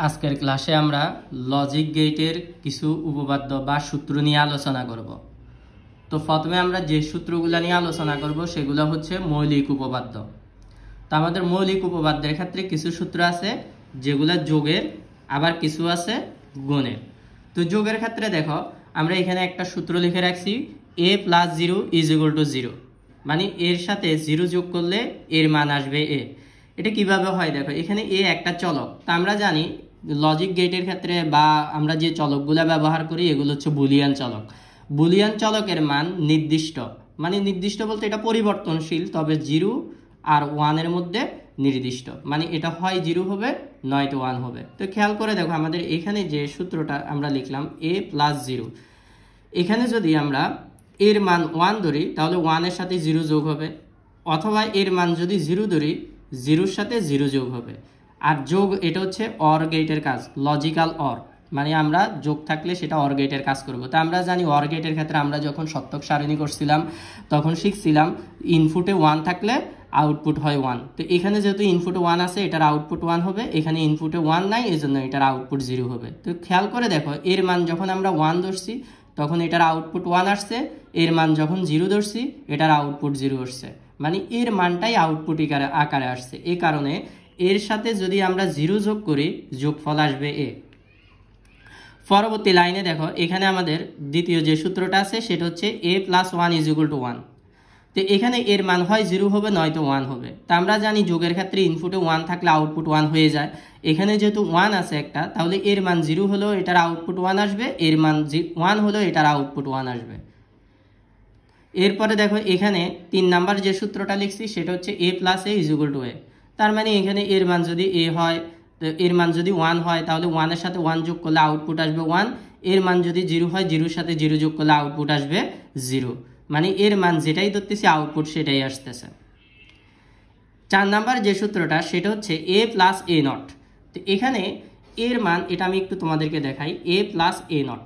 আজকের ক্লাসে আমরা লজিক গেটের কিছু উপপাদ্য বা সূত্র নিয়ে আলোচনা করব। তো প্রথমে আমরা যে সূত্রগুলো নিয়ে আলোচনা করব সেগুলো হচ্ছে মৌলিক উপপাদ্য। তো আমাদের মৌলিক উপপাদ্যের ক্ষেত্রে কিছু সূত্র আছে যেগুলো যোগের, আবার কিছু আছে গুণের। তো যোগের ক্ষেত্রে দেখো আমরা এখানে একটা সূত্র লিখে রাখছি, a + 0 = 0, মানে এর সাথে 0 যোগ করলে এর মান আসবে a। এটা কিভাবে হয় দেখো, এখানে a একটা চলক। তা আমরা জানি লজিক গেটের ক্ষেত্রে বা আমরা যে চলকগুলো ব্যবহার করি এগুলো হচ্ছে বুলিয়ান চলক। বুলিয়ান চলকের মান নির্দিষ্ট, মানে নির্দিষ্ট বলতে এটা পরিবর্তনশীল, তবে 0 আর 1 এর মধ্যে নির্দিষ্ট, মানে এটা হয় 0 হবে নয়তো 1 হবে। তো খেয়াল করে দেখো আমাদের এখানে যে সূত্রটা আমরা লিখলাম a + 0, এখানে যদি আমরা এর মান 1 ধরি তাহলে 1 এর সাথে 0 যোগ হবে, অথবা এর মান যদি 0 ধরি 0 এর সাথে 0 যোগ হবে। আর যোগ এটা হচ্ছে অর গেটের কাজ, লজিক্যাল অর, মানে আমরা যোগ থাকলে সেটা অর গেটের কাজ করব। তো আমরা জানি অর গেটের ক্ষেত্রে আমরা যখন সত্যক সারণী করছিলাম তখন শিখছিলাম ইনপুটে 1 থাকলে আউটপুট হয় 1। তো এখানে যেহেতু ইনপুটে 1 আছে এটার আউটপুট 1 হবে, এখানে ইনপুটে 1 নাই এজন্য এটার আউটপুট 0 হবে। তো খেয়াল করে দেখো এর মান যখন আমরা 1 ধরছি তখন এটার আউটপুট 1 আসছে, এর মান যখন 0 ধরছি এটার আউটপুট 0 আসছে, মানে এর মানটাই আউটপুট আকারে আসছে। এই কারণে এর সাথে যদি আমরা 0 যোগ করি যোগফল আসবে a। পরবর্তী লাইনে দেখো এখানে আমাদের দ্বিতীয় যে সূত্রটা আছে সেটা হচ্ছে a + 1 = 1। তো এখানে এর মান হয় 0 হবে নয়তো 1 হবে। তা আমরা জানি যোগের ক্ষেত্রে ইনপুটে 1 থাকলে আউটপুট 1 হয়ে যায়। এখানে যেহেতু 1 আছে একটা, তাহলে এর মান 0 হলেও এটার আউটপুট 1 আসবে, এর মান 1 হলেও এটার আউটপুট 1 আসবে। এরপরে দেখো এখানে 3 নাম্বার যে সূত্রটা লিখছি সেটা হচ্ছে a + a = a। তার মানে এখানে এর মান যদি a হয়, এর মান যদি 1 হয় তাহলে 1 এর সাথে 1 যোগ করলে আউটপুট আসবে 1। এর মান যদি 0 হয় 0 এর সাথে 0 যোগ করলে আউটপুট আসবে 0, মানে এর মান যেটাই ধরতেছি আউটপুট সেটাই আসতেছে। 4 নাম্বার যে সূত্রটা সেটা হচ্ছে a + a0। তো এখানে এর মান, এটা আমি একটু তোমাদেরকে দেখাই, a + a0।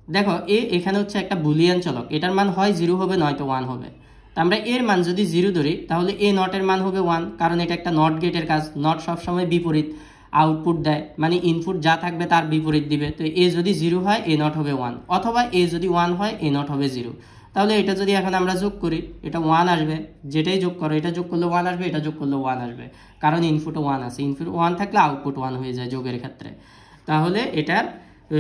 দেখো এ এখানে হচ্ছে একটা বুলিয়ান চলক, এটার মান হয় 0 হবে নয়তো 1 হবে। তো আমরা এর মান যদি 0 ধরি তাহলে a0 এর মান হবে 1, কারণ এটা একটা নট গেটের কাজ। নট সবসময় বিপরীত আউটপুট দেয়, মানে ইনপুট যা থাকবে তার বিপরীত দিবে। তো a যদি 0 হয় a0 হবে 1, অথবা a যদি 1 হয় a0 হবে 0। তাহলে এটা যদি এখন আমরা যোগ করি এটা 1 আসবে, যেটাই যোগ করো এটা যোগ করলে 1 আসবে, এটা যোগ করলে 1 আসবে, কারণ ইনপুটে 1 আছে। ইনপুট 1 থাকলে আউটপুট 1 হয়ে যায় যোগের ক্ষেত্রে। তাহলে এটার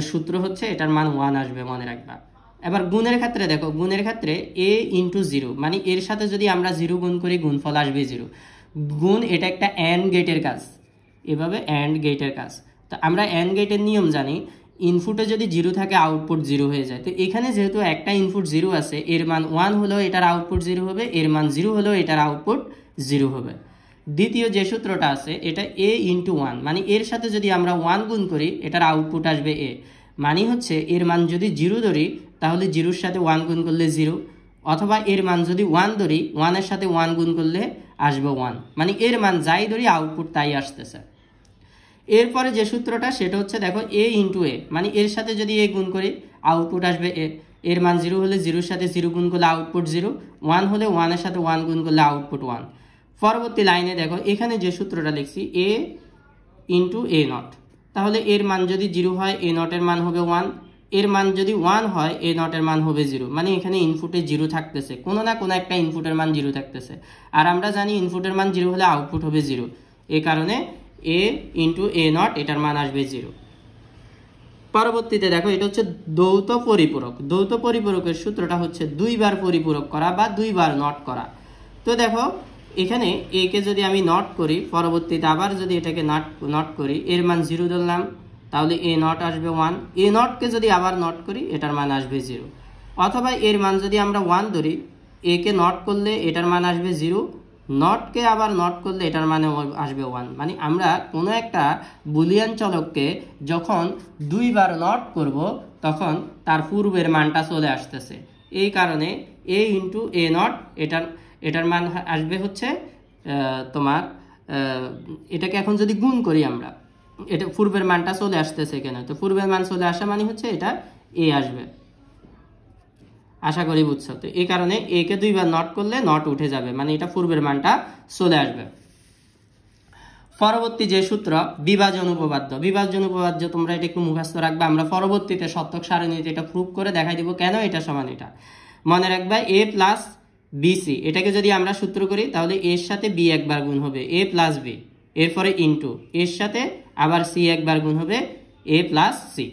সূত্র হচ্ছে এটার মান 1 আসবে, মনে রাখবা। এবার গুণের ক্ষেত্রে দেখো, গুণের ক্ষেত্রে a × 0, মানে এর সাথে যদি আমরা 0 গুণ করি গুণফল আসবে 0। গুণ এটা একটা অ্যান্ড গেটের কাজ, এভাবে অ্যান্ড গেটের কাজ। তো আমরা অ্যান্ড গেটের নিয়ম জানি, ইনপুটে যদি 0 থাকে আউটপুট 0 হয়ে যায়। তো এখানে যেহেতু একটা ইনপুট 0 আছে, এর মান 1 হলেও এটার আউটপুট 0 হবে, এর মান 0 হলেও এটার আউটপুট 0 হবে। দ্বিতীয় যে সূত্রটা আছে এটা a × 1, মানে এর সাথে যদি আমরা 1 গুণ করি এটার আউটপুট আসবে a, মানে হচ্ছে এর মান যদি 0 ধরি তাহলে 0 এর সাথে 1 গুণ করলে 0, অথবা এর মান যদি 1 ধরি 1 এর সাথে 1 গুণ করলে আসবে 1, মানে এর মান যাই ধরি আউটপুট তাই আসতেছে। এরপরে যে সূত্রটা সেটা হচ্ছে দেখো a × a, মানে এর সাথে যদি a গুণ করি আউটপুট আসবে a। এর মান 0 হলে 0 এর সাথে 0 গুণ করলে আউটপুট 0, 1 হলে 1 এর সাথে 1 গুণ করলে আউটপুট 1। পরবর্তী লাইনে দেখো এখানে যে সূত্রটা লিখছি a × a0, তাহলে এর মান যদি 0 হয় a0 এর মান হবে 1, এর মান যদি 1 হয় a0 এর মান হবে 0, মানে এখানে ইনপুটে 0 থাকতেছে, কোনো না কোনো একটা ইনপুটের মান 0 থাকতেছে। আর আমরা জানি ইনপুটের মান 0 হলে আউটপুট হবে 0, এই কারণে a × a0 এটার মান আসবে 0। পরবর্তীতে দেখো এটা হচ্ছে দ্বৈত পরিপূরক। দ্বৈত পরিপূরকের সূত্রটা হচ্ছে 2 বার পরিপূরক করা বা 2 বার নট করা। তো দেখো এখানে a কে যদি আমি নট করি, পরবর্তীতে আবার যদি এটাকে নট করি, এর মান 0 ধরলাম তাহলে a0 আসবে 1, a0 কে যদি আবার নট করি এটার মান আসবে 0, অথবা এর মান যদি আমরা 1 ধরি, a কে নট করলে এটার মান আসবে 0, নটকে আবার নট করলে এটার মানে আসবে 1, মানে আমরা কোনো একটা বুলিয়ান চলককে যখন 2 বার নট করব তখন তার পূর্বের মানটা চলে আসতেছে। এই কারণে a × a0 এটার মান আসবে হচ্ছে তোমার, এটাকে এখন যদি গুণ করি আমরা, এটা পূর্বের মানটা চলে আসতেছে কেন, তো পূর্বের মান চলে আসা মানে হচ্ছে এটা a আসবে। আশা করি বুঝছো। তো এই কারণে a কে 2 বার নট করলে নট উঠে যাবে, মানে এটা পূর্বের মানটা চলে আসবে। পরবর্তী যে সূত্র বিভাজন উপপাদ্য, বিভাজন উপপাদ্য তোমরা এটা একটু মুখস্থ রাখবে, আমরা পরবর্তীতে সত্যক সারণীতে এটা প্রুভ করে দেখাই দিব কেন এটা সমান এটা। মনে রাখবা a প্লাস বিসি, এটাকে যদি আমরা সূত্র করি তাহলে এর সাথে বি একবার গুণ হবে a প্লাস বি, এরপরে ইন্টু এর সাথে আবার সি একবার গুণ হবে a প্লাস সি।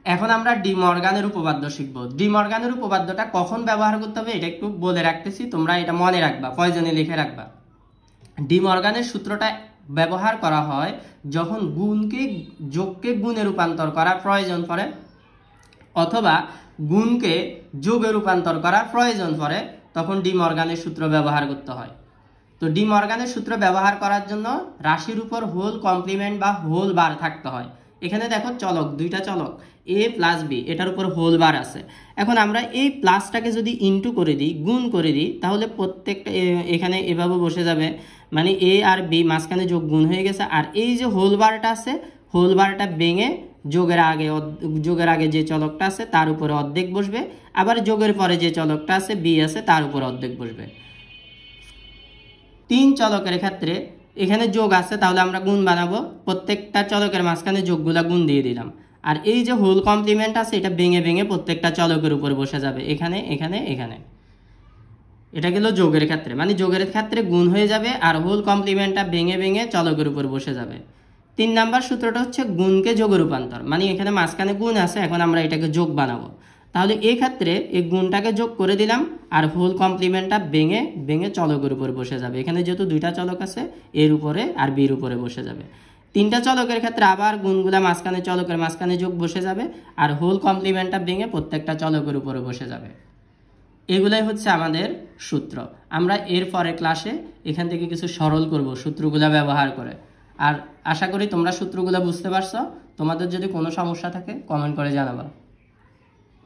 এখন আমরা ডি মর্গানের উপপাদ্য শিখবো। ডি মর্গানের উপপাদ্যটা কখন ব্যবহার করতে হবে এটা একটু বলে রাখতেছি, তোমরা এটা মনে রাখবা, প্রয়োজনে লিখে রাখবা। ডি মর্গানের সূত্রটা ব্যবহার করা হয় যখন গুণকে যোগকে গুণে রূপান্তর করা প্রয়োজন পড়ে অথবা গুণকে যোগে রূপান্তর করা প্রয়োজন পড়ে, তখন ডি মর্গানের সূত্র ব্যবহার করতে হয়। তো ডি মর্গানের সূত্র ব্যবহার করার জন্য রাশির উপর হোল কমপ্লিমেন্ট বা হোল বার থাকতে হয়। এখানে দেখো চলক, দুইটা চলক a প্লাস বি, এটার উপর হোল বার আছে। এখন আমরা এই প্লাসটাকে যদি ইনটু করে দিই, গুণ করে দিই, তাহলে প্রত্যেকটা এখানে এভাবে বসে যাবে, মানে a আর b মাঝখানে যোগ গুণ হয়ে গেছে। আর এই যে হোল বারটা আছে, হোল বারটা ভেঙে যোগের আগে যে চলকটা আছে তার উপরে অর্ধেক বসবে, আবার যোগের পরে যে চলকটা আছে বি আছে তার উপর অর্ধেক বসবে। তিন চলকের ক্ষেত্রে এখানে যোগ আছে, তাহলে আমরা গুণ বানাবো, প্রত্যেকটা চলকের মাঝখানে যোগগুলা গুণ দিয়ে দিলাম। আর এই যে হোল কমপ্লিমেন্ট আছে এটা ভেঙে ভেঙে প্রত্যেকটা চলকের উপর বসে যাবে, এখানে এখানে এখানে। এটা গেল যোগের ক্ষেত্রে, মানে যোগের ক্ষেত্রে গুণ হয়ে যাবে আর হোল কমপ্লিমেন্টটা ভেঙে ভেঙে চলকের উপর বসে যাবে। 3 নাম্বার সূত্রটা হচ্ছে গুণকে যোগে রূপান্তর, মানে এখানে মাঝখানে গুণ আছে, এখন আমরা এটাকে যোগ বানাবো। তাহলে এই ক্ষেত্রে এই গুণটাকে যোগ করে দিলাম আর হোল কমপ্লিমেন্টটা ভেঙে ভেঙে চলকের উপর বসে যাবে। এখানে যেহেতু দুইটা চলক আছে, এর উপরে আর বির উপরে বসে যাবে। 3টা চলকের ক্ষেত্রে আবার গুণগুলা মাঝখানে চলকের মাঝখানে যোগ বসে যাবে আর হোল কমপ্লিমেন্টটা ভেঙে প্রত্যেকটা চলকের উপরে বসে যাবে। এগুলাই হচ্ছে আমাদের সূত্র। আমরা এর পরের ক্লাসে এখান থেকে কিছু সরল করব সূত্রগুলা ব্যবহার করে। আর আশা করি তোমরা সূত্রগুলা বুঝতে পারছো। তোমাদের যদি কোনো সমস্যা থাকে কমেন্ট করে জানাবা।